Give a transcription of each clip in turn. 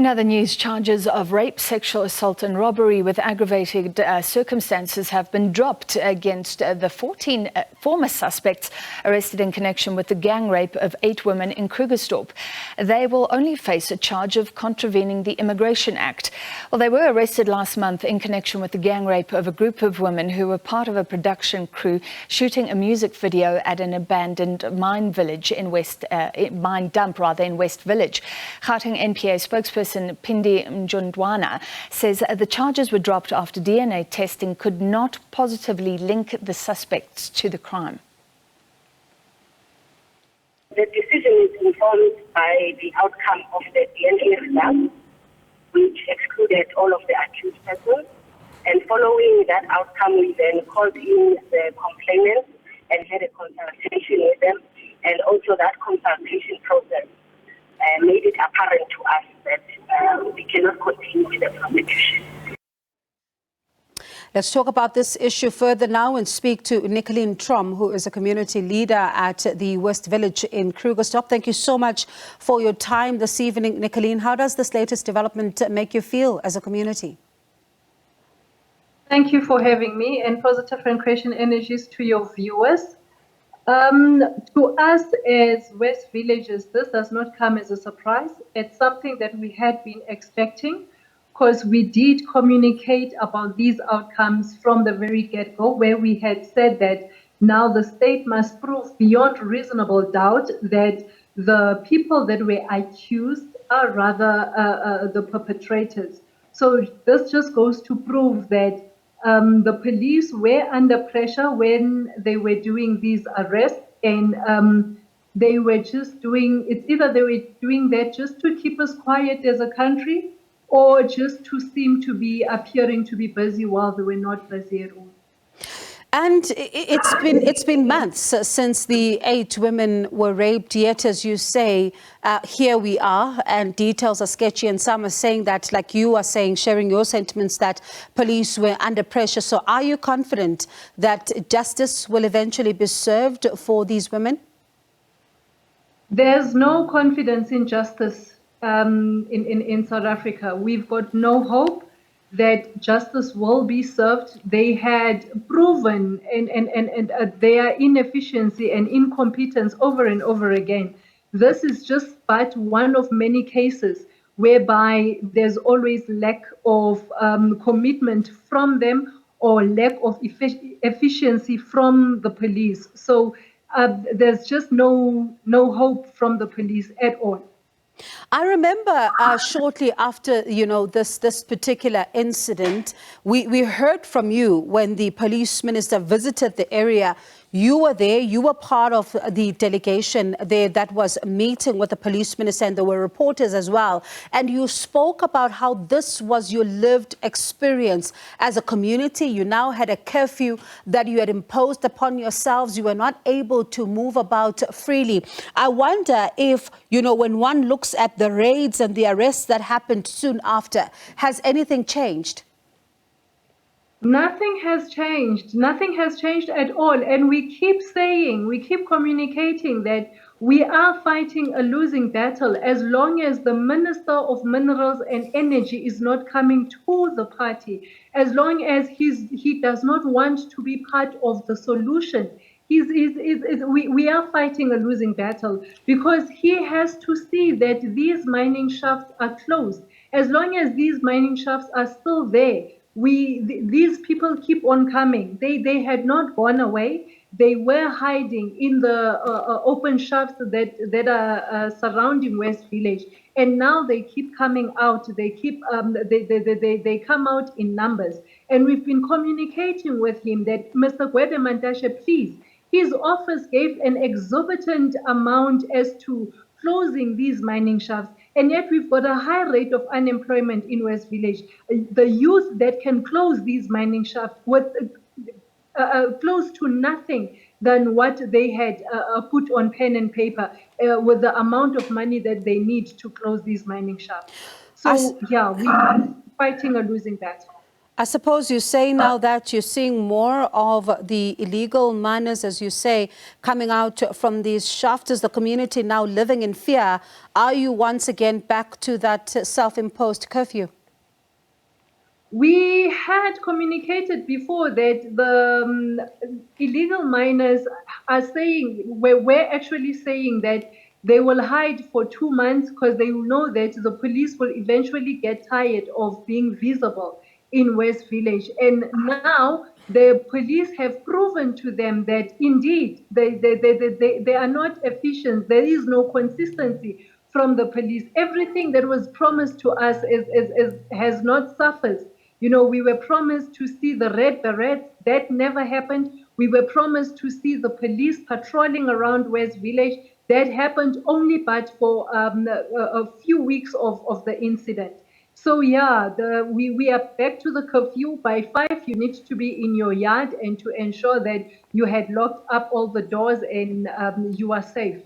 In other news, charges of rape, sexual assault and robbery with aggravated circumstances have been dropped against the 14 former suspects arrested in connection with the gang rape of 8 women in Krugersdorp. They will only face a charge of contravening the Immigration Act. Well, they were arrested last month in connection with the gang rape of a group of women who were part of a production crew shooting a music video at an abandoned mine village in mine dump in West Village. Gauteng NPA spokesperson Pindi Mjondwana says the charges were dropped after DNA testing could not positively link the suspects to the crime. The decision is informed by the outcome of the DNA results, which excluded all of the accused persons. And following that outcome, we then called in the complainants and had a consultation with them. And also that consultation process made it apparent to us that we cannot continue with the prosecution. Let's talk about this issue further now and speak to Nicolene Trom, who is a community leader at the West Village in Krugersdorp. Thank you so much for your time this evening, Nicolene. How does this latest development make you feel as a community? Thank you for having me, and positive and creation energies to your viewers. To us as West Villagers, this does not come as a surprise. It's something that we had been expecting, because we did communicate about these outcomes from the very get-go, where we had said that now the state must prove beyond reasonable doubt that the people that were accused are rather the perpetrators. So this just goes to prove that the police were under pressure when they were doing these arrests, and they were just doing, it's either they were doing that just to keep us quiet as a country, or just to seem to be appearing to be busy while they were not busy at all. And it's been months since the 8 women were raped, yet, as you say, here we are, and details are sketchy, and some are saying that, like you are saying, sharing your sentiments, that police were under pressure. So are you confident that justice will eventually be served for these women? There's no confidence in justice in South Africa. We've got no hope that justice will be served. They had proven their inefficiency and incompetence over and over again. This is just but one of many cases whereby there's always lack of commitment from them, or lack of efficiency from the police. So there's just no hope from the police at all. I remember shortly after, this particular incident, we heard from you when the police minister visited the area. You were there, you were part of the delegation there that was meeting with the police minister, and there were reporters as well. And you spoke about how this was your lived experience as a community. You now had a curfew that you had imposed upon yourselves. You were not able to move about freely. I wonder if, when one looks at the raids and the arrests that happened soon after, has anything changed? Nothing has changed. Nothing has changed at all. And we keep saying, we keep communicating that we are fighting a losing battle as long as the Minister of Minerals and Energy is not coming to the party, as long as he does not want to be part of the solution. We are fighting a losing battle, because he has to see that these mining shafts are closed. As long as these mining shafts are still there, these people keep on coming. They had not gone away. They were hiding in the open shafts that are surrounding West Village, and now they keep coming out. They come out in numbers, and we've been communicating with him that Mr. Gwede Mantashe, please. His office gave an exorbitant amount as to closing these mining shafts, and yet we've got a high rate of unemployment in West Village. The youth that can close these mining shafts with close to nothing than what they had put on pen and paper with the amount of money that they need to close these mining shafts. So, yeah, we are fighting a losing battle. I suppose you say now that you're seeing more of the illegal miners, as you say, coming out from these shafts. Is the community now living in fear? Are you once again back to that self-imposed curfew? We had communicated before that the illegal miners are saying, we're actually saying that they will hide for 2 months because they know that the police will eventually get tired of being visible in West Village. And now the police have proven to them that indeed they are not efficient. There is no consistency from the police. Everything that was promised to us has not surfaced. You know, we were promised to see the red berets. That never happened. We were promised to see the police patrolling around West Village. That happened only but for a few weeks of the incident. So yeah, we are back to the curfew. By 5, you need to be in your yard and to ensure that you had locked up all the doors and you are safe.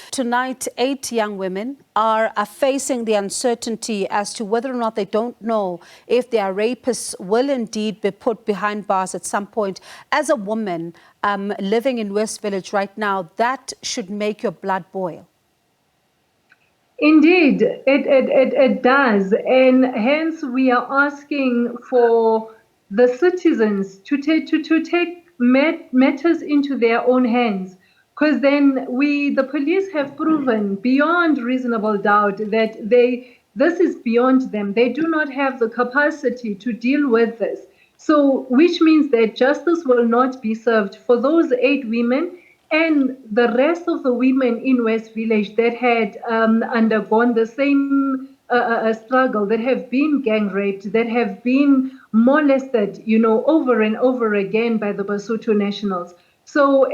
Tonight, 8 young women are facing the uncertainty as to whether or not they don't know if their rapists will indeed be put behind bars at some point. As a woman living in West Village right now, that should make your blood boil. Indeed, it does. And hence we are asking for the citizens to take matters into their own hands. Because then the police have proven beyond reasonable doubt that this is beyond them. They do not have the capacity to deal with this. So, which means that justice will not be served for those 8 women and the rest of the women in West Village that had undergone the same struggle, that have been gang raped, that have been molested, you know, over and over again by the Basotho nationals. So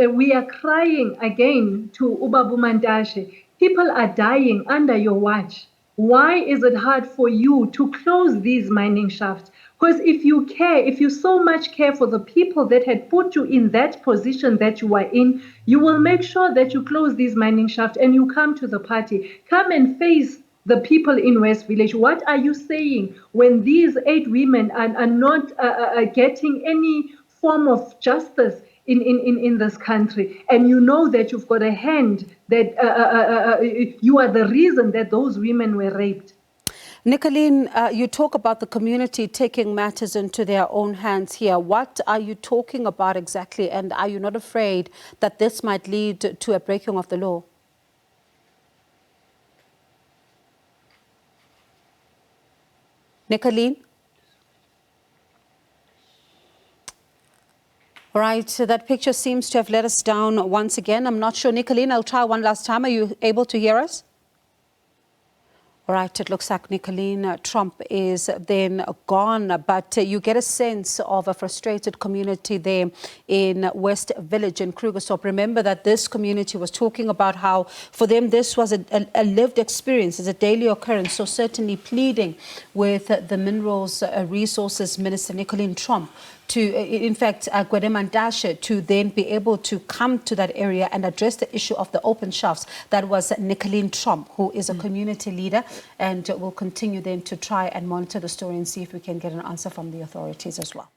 we are crying again to Ubabu Mandashe. People are dying under your watch. Why is it hard for you to close these mining shafts? Because if you care, if you so much care for the people that had put you in that position that you are in, you will make sure that you close these mining shafts and you come to the party. Come and face the people in West Village. What are you saying when these 8 women are not getting any form of justice in this country, and you know that you've got a hand, that you are the reason that those women were raped? Nicolene, you talk about the community taking matters into their own hands here. What are you talking about exactly, and are you not afraid that this might lead to a breaking of the law? Nicolene? All right, so that picture seems to have let us down once again. I'm not sure. Nicolene, I'll try one last time. Are you able to hear us? All right, it looks like Nicolene Trom is then gone, but you get a sense of a frustrated community there in West Village in Krugersdorp. Remember that this community was talking about how for them this was a lived experience, it's a daily occurrence, so certainly pleading with the Minerals Resources Minister Nicolene Trom to, in fact, Gwede to then be able to come to that area and address the issue of the open shafts. That was Nicolene Trom, who is a community leader, and will continue then to try and monitor the story and see if we can get an answer from the authorities as well.